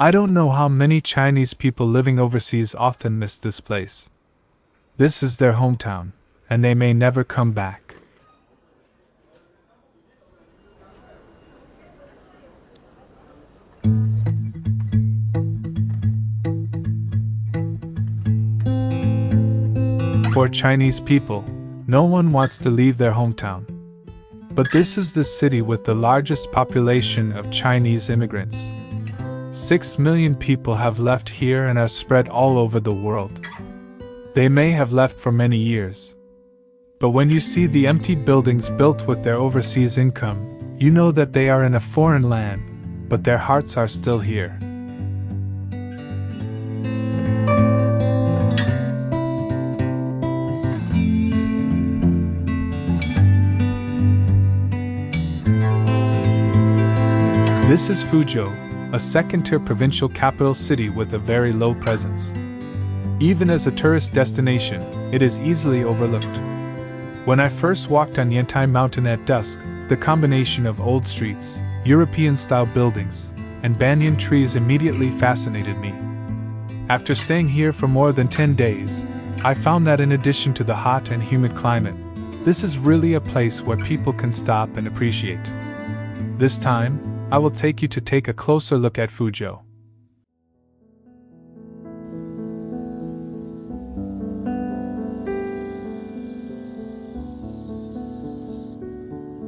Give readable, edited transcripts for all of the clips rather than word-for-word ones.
I don't know how many Chinese people living overseas often miss this place. This is their hometown, and they may never come back. For Chinese people, no one wants to leave their hometown. But this is the city with the largest population of Chinese immigrants. 6 million people have left here and are spread all over the world. They may have left for many years. But when you see the empty buildings built with their overseas income, you know that they are in a foreign land, but their hearts are still here. This is Fuzhou, a second-tier provincial capital city with a very low presence. Even as a tourist destination, it is easily overlooked. When I first walked on Yentai Mountain at dusk, the combination of old streets, European-style buildings, and banyan trees immediately fascinated me. After staying here for more than 10 days, I found that in addition to the hot and humid climate, this is really a place where people can stop and appreciate. This time, I will take you to take a closer look at Fuzhou.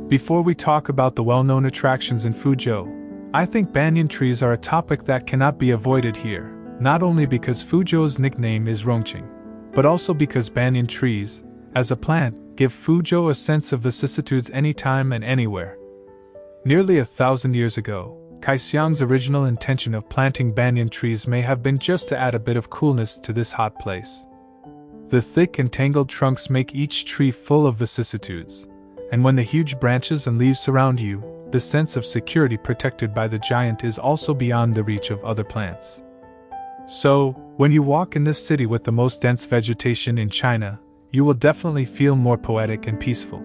Before we talk about the well-known attractions in Fuzhou, I think banyan trees are a topic that cannot be avoided here, not only because Fuzhou's nickname is Rongqing, but also because banyan trees, as a plant, give Fuzhou a sense of vicissitudes anytime and anywhere. Nearly 1,000 years ago, Xiang's original intention of planting banyan trees may have been just to add a bit of coolness to this hot place. The thick and tangled trunks make each tree full of vicissitudes, and when the huge branches and leaves surround you, the sense of security protected by the giant is also beyond the reach of other plants. So, when you walk in this city with the most dense vegetation in China, you will definitely feel more poetic and peaceful.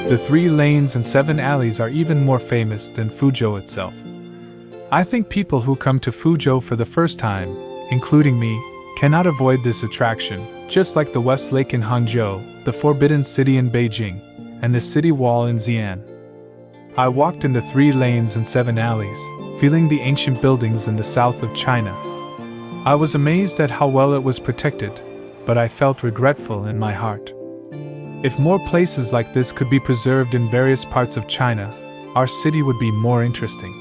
The 3 lanes and 7 alleys are even more famous than Fuzhou itself. I think people who come to Fuzhou for the first time, including me, cannot avoid this attraction, just like the West Lake in Hangzhou, the Forbidden City in Beijing, and the City Wall in Xi'an. I walked in the 3 lanes and 7 alleys, feeling the ancient buildings in the south of China. I was amazed at how well it was protected, but I felt regretful in my heart. If more places like this could be preserved in various parts of China, our city would be more interesting.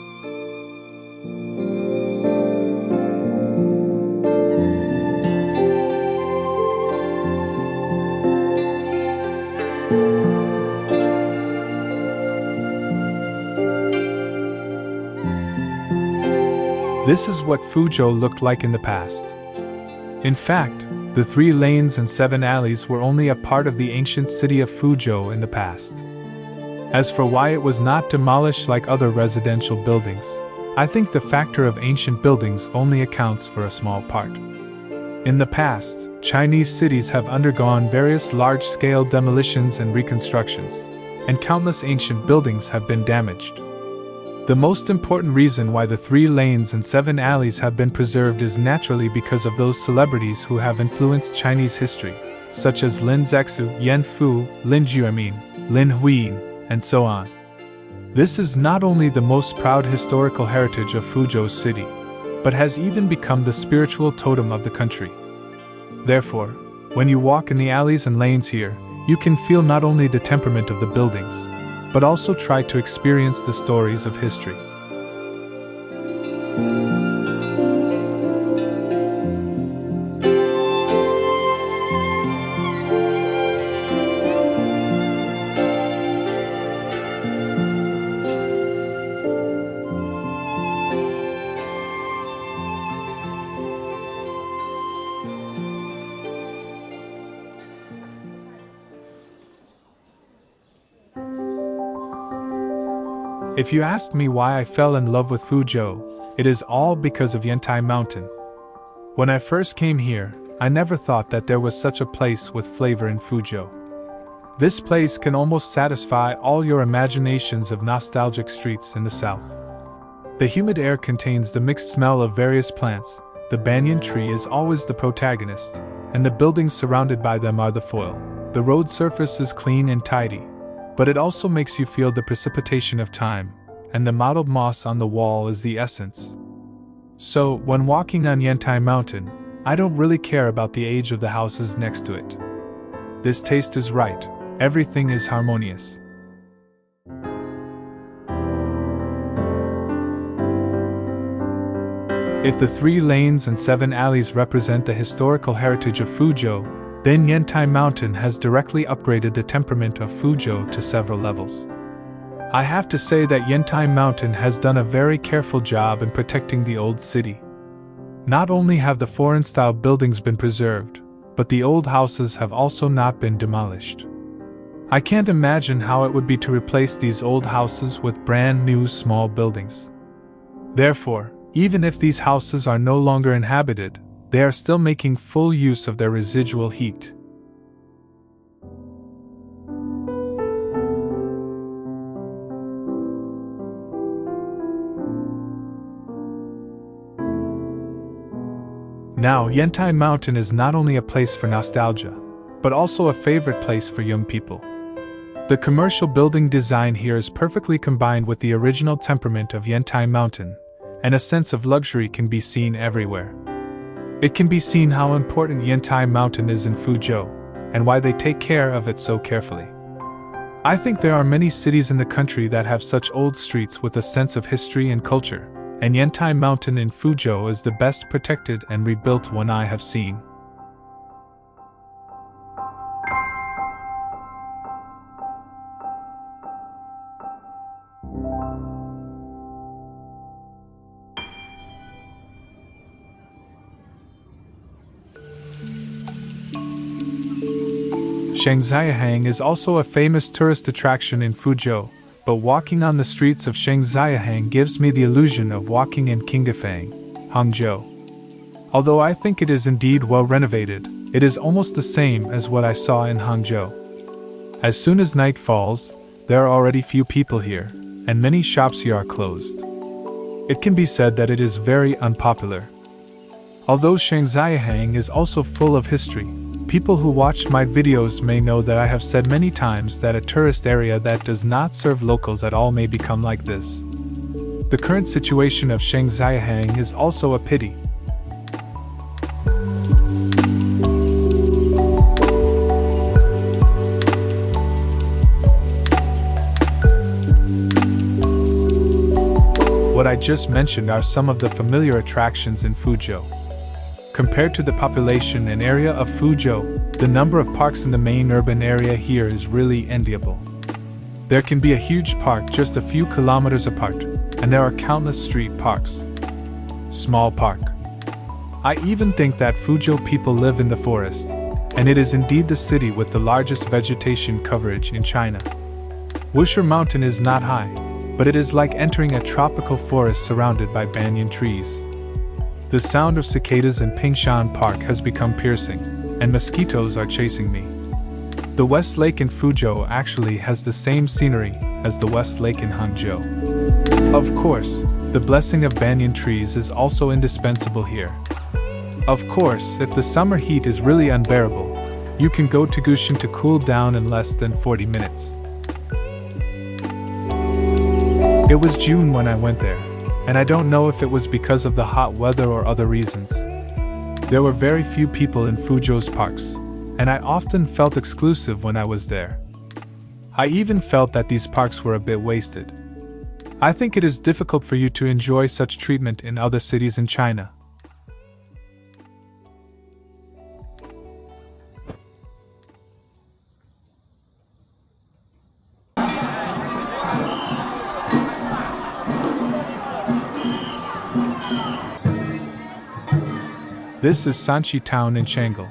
This is what Fuzhou looked like in the past. In fact, the 3 lanes and 7 alleys were only a part of the ancient city of Fuzhou in the past. As for why it was not demolished like other residential buildings, I think the factor of ancient buildings only accounts for a small part. In the past, Chinese cities have undergone various large-scale demolitions and reconstructions, and countless ancient buildings have been damaged. The most important reason why the 3 lanes and 7 alleys have been preserved is naturally because of those celebrities who have influenced Chinese history, such as Lin Zexu, Yan Fu, Lin Juemin, Lin Huiying, and so on. This is not only the most proud historical heritage of Fuzhou City, but has even become the spiritual totem of the country. Therefore, when you walk in the alleys and lanes here, you can feel not only the temperament of the buildings, but also try to experience the stories of history. If you asked me why I fell in love with Fuzhou, it is all because of Yentai Mountain. When I first came here, I never thought that there was such a place with flavor in Fuzhou. This place can almost satisfy all your imaginations of nostalgic streets in the south. The humid air contains the mixed smell of various plants, the banyan tree is always the protagonist, and the buildings surrounded by them are the foil. The road surface is clean and tidy, but it also makes you feel the precipitation of time, and the mottled moss on the wall is the essence. So, when walking on Yentai Mountain, I don't really care about the age of the houses next to it. This taste is right, everything is harmonious. If the 3 lanes and 7 alleys represent the historical heritage of Fuzhou, then Yentai Mountain has directly upgraded the temperament of Fuzhou to several levels. I have to say that Yentai Mountain has done a very careful job in protecting the old city. Not only have the foreign-style buildings been preserved, but the old houses have also not been demolished. I can't imagine how it would be to replace these old houses with brand new small buildings. Therefore, even if these houses are no longer inhabited, they are still making full use of their residual heat. Now, Yentai Mountain is not only a place for nostalgia, but also a favorite place for young people. The commercial building design here is perfectly combined with the original temperament of Yentai Mountain, and a sense of luxury can be seen everywhere. It can be seen how important Yentai Mountain is in Fuzhou, and why they take care of it so carefully. I think there are many cities in the country that have such old streets with a sense of history and culture, and Yentai Mountain in Fuzhou is the best protected and rebuilt one I have seen. Shang is also a famous tourist attraction in Fuzhou, but walking on the streets of Shang gives me the illusion of walking in Qinggefang, Hangzhou. Although I think it is indeed well renovated, it is almost the same as what I saw in Hangzhou. As soon as night falls, there are already few people here, and many shops here are closed. It can be said that it is very unpopular. Although Shang is also full of history, people who watch my videos may know that I have said many times that a tourist area that does not serve locals at all may become like this. The current situation of Shang is also a pity. What I just mentioned are some of the familiar attractions in Fuzhou. Compared to the population and area of Fuzhou, the number of parks in the main urban area here is really enviable. There can be a huge park just a few kilometers apart, and there are countless street parks. Small park. I even think that Fuzhou people live in the forest, and it is indeed the city with the largest vegetation coverage in China. Wusher Mountain is not high, but it is like entering a tropical forest surrounded by banyan trees. The sound of cicadas in Pingshan Park has become piercing, and mosquitoes are chasing me. The West Lake in Fuzhou actually has the same scenery as the West Lake in Hangzhou. Of course, the blessing of banyan trees is also indispensable here. Of course, if the summer heat is really unbearable, you can go to Gushan to cool down in less than 40 minutes. It was June when I went there, and I don't know if it was because of the hot weather or other reasons. There were very few people in Fuzhou's parks, and I often felt exclusive when I was there. I even felt that these parks were a bit wasted. I think it is difficult for you to enjoy such treatment in other cities in China. This is Sanchi Town in Shanghai.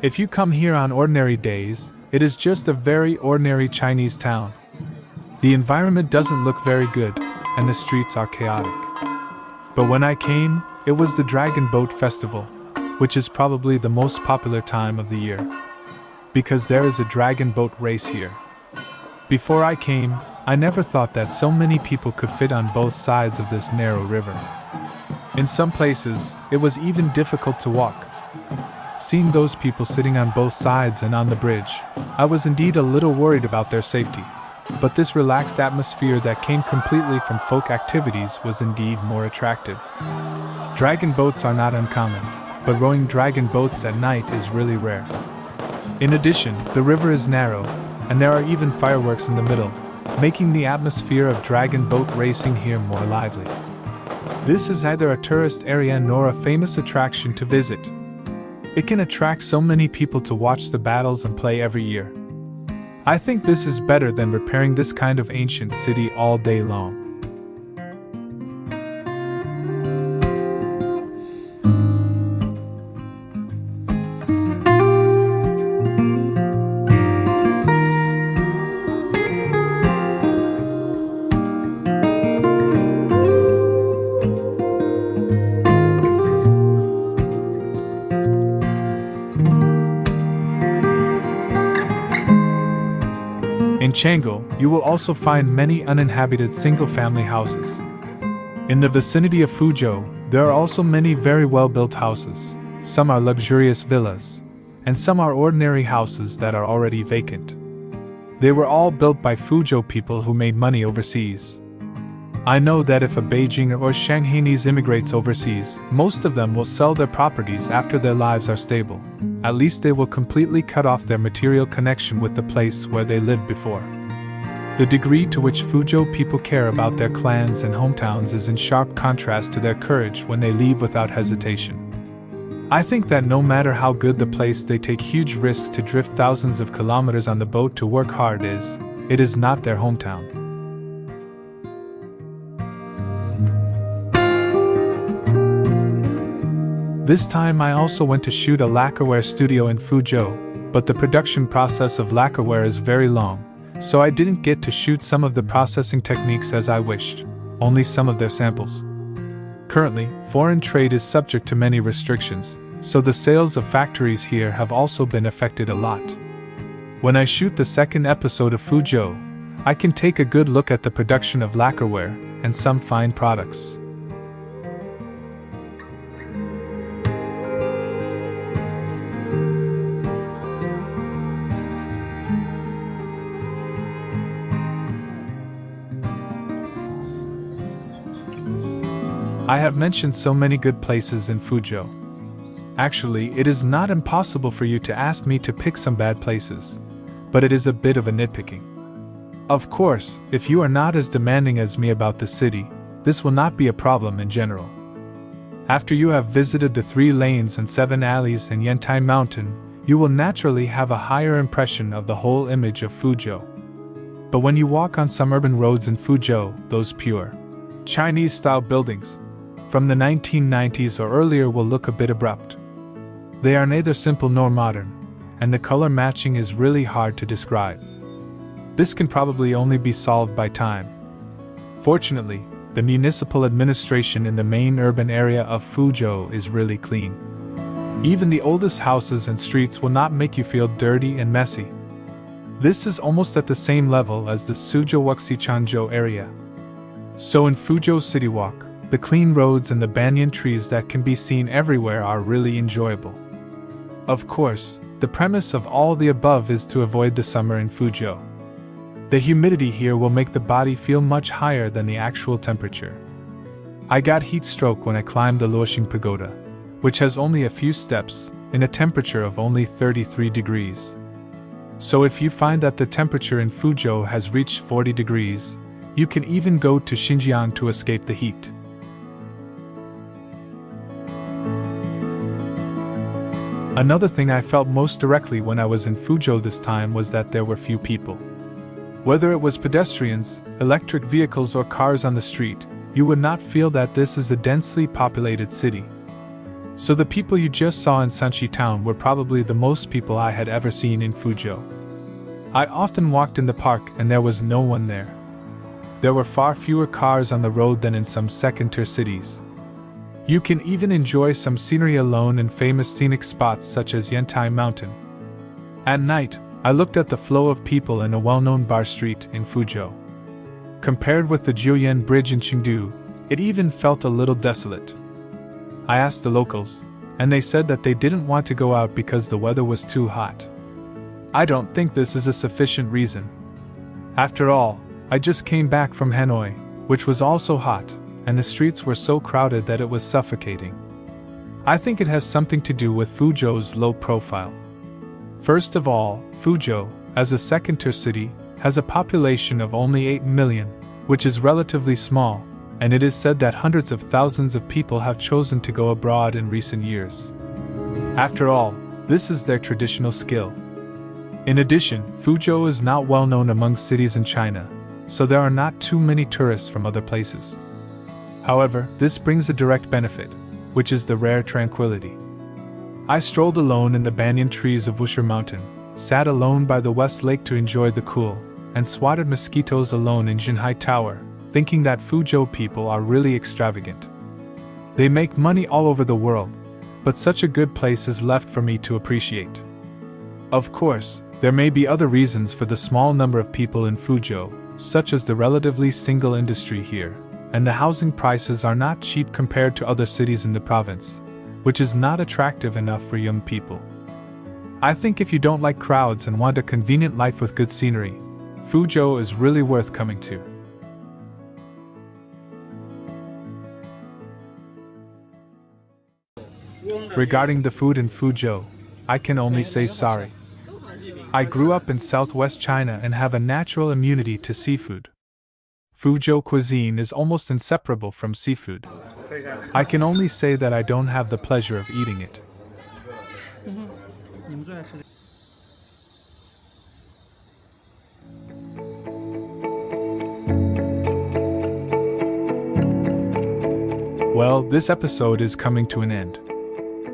If you come here on ordinary days, it is just a very ordinary Chinese town. The environment doesn't look very good, and the streets are chaotic. But when I came, it was the Dragon Boat Festival, which is probably the most popular time of the year, because there is a dragon boat race here. Before I came, I never thought that so many people could fit on both sides of this narrow river. In some places, it was even difficult to walk. Seeing those people sitting on both sides and on the bridge, I was indeed a little worried about their safety. But this relaxed atmosphere that came completely from folk activities was indeed more attractive. Dragon boats are not uncommon, but rowing dragon boats at night is really rare. In addition, the river is narrow, and there are even fireworks in the middle, making the atmosphere of dragon boat racing here more lively. This is neither a tourist area nor a famous attraction to visit. It can attract so many people to watch the battles and play every year. I think this is better than repairing this kind of ancient city all day long. In Shanghai, you will also find many uninhabited single-family houses. In the vicinity of Fuzhou, there are also many very well-built houses. Some are luxurious villas, and some are ordinary houses that are already vacant. They were all built by Fuzhou people who made money overseas. I know that if a Beijing or Shanghainese immigrates overseas, most of them will sell their properties after their lives are stable. At least they will completely cut off their material connection with the place where they lived before. The degree to which Fuzhou people care about their clans and hometowns is in sharp contrast to their courage when they leave without hesitation. I think that no matter how good the place, they take huge risks to drift thousands of kilometers on the boat to work hard it is not their hometown. This time I also went to shoot a lacquerware studio in Fuzhou, but the production process of lacquerware is very long, so I didn't get to shoot some of the processing techniques as I wished, only some of their samples. Currently, foreign trade is subject to many restrictions, so the sales of factories here have also been affected a lot. When I shoot the second episode of Fuzhou, I can take a good look at the production of lacquerware and some fine products. I have mentioned so many good places in Fuzhou. Actually, it is not impossible for you to ask me to pick some bad places, but it is a bit of a nitpicking. Of course, if you are not as demanding as me about the city, this will not be a problem in general. After you have visited the 3 lanes and 7 alleys in Yentai Mountain, you will naturally have a higher impression of the whole image of Fuzhou. But when you walk on some urban roads in Fuzhou, those pure Chinese-style buildings from the 1990s or earlier will look a bit abrupt. They are neither simple nor modern, and the color matching is really hard to describe. This can probably only be solved by time. Fortunately, the municipal administration in the main urban area of Fuzhou is really clean. Even the oldest houses and streets will not make you feel dirty and messy. This is almost at the same level as the Suzhou-Wuxi-Changzhou area. So in Fuzhou City Walk, the clean roads and the banyan trees that can be seen everywhere are really enjoyable. Of course, the premise of all the above is to avoid the summer in Fuzhou. The humidity here will make the body feel much higher than the actual temperature. I got heat stroke when I climbed the Luoxing Pagoda, which has only a few steps, in a temperature of only 33 degrees. So if you find that the temperature in Fuzhou has reached 40 degrees, you can even go to Xinjiang to escape the heat. Another thing I felt most directly when I was in Fuzhou this time was that there were few people. Whether it was pedestrians, electric vehicles or cars on the street, you would not feel that this is a densely populated city. So the people you just saw in Sanchi Town were probably the most people I had ever seen in Fuzhou. I often walked in the park and there was no one there. There were far fewer cars on the road than in some second-tier cities. You can even enjoy some scenery alone in famous scenic spots such as Yentai Mountain. At night, I looked at the flow of people in a well-known bar street in Fuzhou. Compared with the Jiuyan Bridge in Chengdu, it even felt a little desolate. I asked the locals, and they said that they didn't want to go out because the weather was too hot. I don't think this is a sufficient reason. After all, I just came back from Hanoi, which was also hot, and the streets were so crowded that it was suffocating. I think it has something to do with Fuzhou's low profile. First of all, Fuzhou, as a second-tier city, has a population of only 8 million, which is relatively small, and it is said that hundreds of thousands of people have chosen to go abroad in recent years. After all, this is their traditional skill. In addition, Fuzhou is not well known among cities in China, so there are not too many tourists from other places. However, this brings a direct benefit, which is the rare tranquility. I strolled alone in the banyan trees of Yentai Mountain, sat alone by the West Lake to enjoy the cool, and swatted mosquitoes alone in Jinhai Tower, thinking that Fuzhou people are really extravagant. They make money all over the world, but such a good place is left for me to appreciate. Of course, there may be other reasons for the small number of people in Fuzhou, such as the relatively single industry here, and the housing prices are not cheap compared to other cities in the province, which is not attractive enough for young people. I think if you don't like crowds and want a convenient life with good scenery, Fuzhou is really worth coming to. Regarding the food in Fuzhou, I can only say sorry. I grew up in southwest China and have a natural immunity to seafood. Fuzhou cuisine is almost inseparable from seafood. I can only say that I don't have the pleasure of eating it. Well, this episode is coming to an end.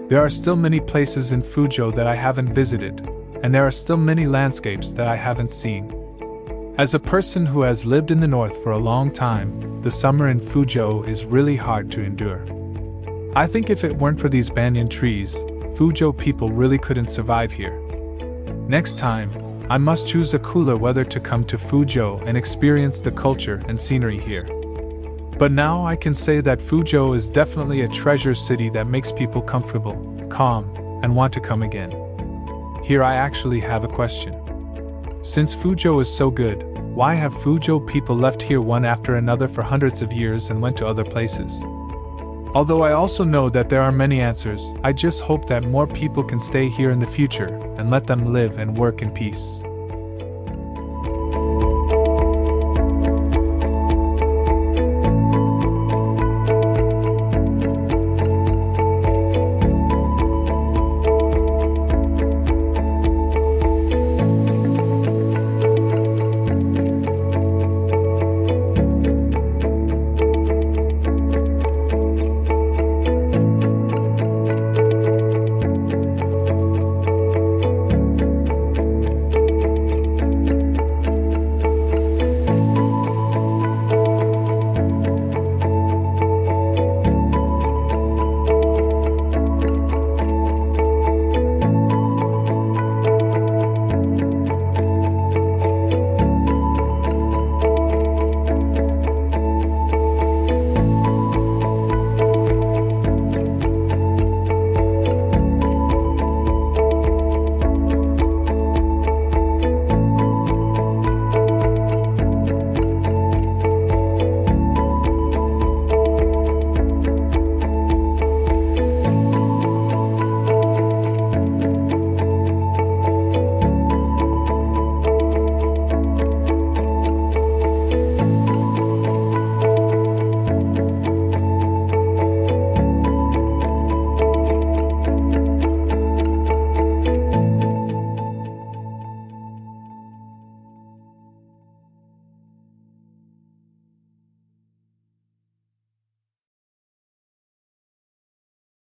There are still many places in Fuzhou that I haven't visited, and there are still many landscapes that I haven't seen. As a person who has lived in the north for a long time, the summer in Fuzhou is really hard to endure. I think if it weren't for these banyan trees, Fuzhou people really couldn't survive here. Next time, I must choose a cooler weather to come to Fuzhou and experience the culture and scenery here. But now I can say that Fuzhou is definitely a treasure city that makes people comfortable, calm, and want to come again. Here I actually have a question. Since Fuzhou is so good, why have Fuzhou people left here one after another for hundreds of years and went to other places? Although I also know that there are many answers, I just hope that more people can stay here in the future and let them live and work in peace.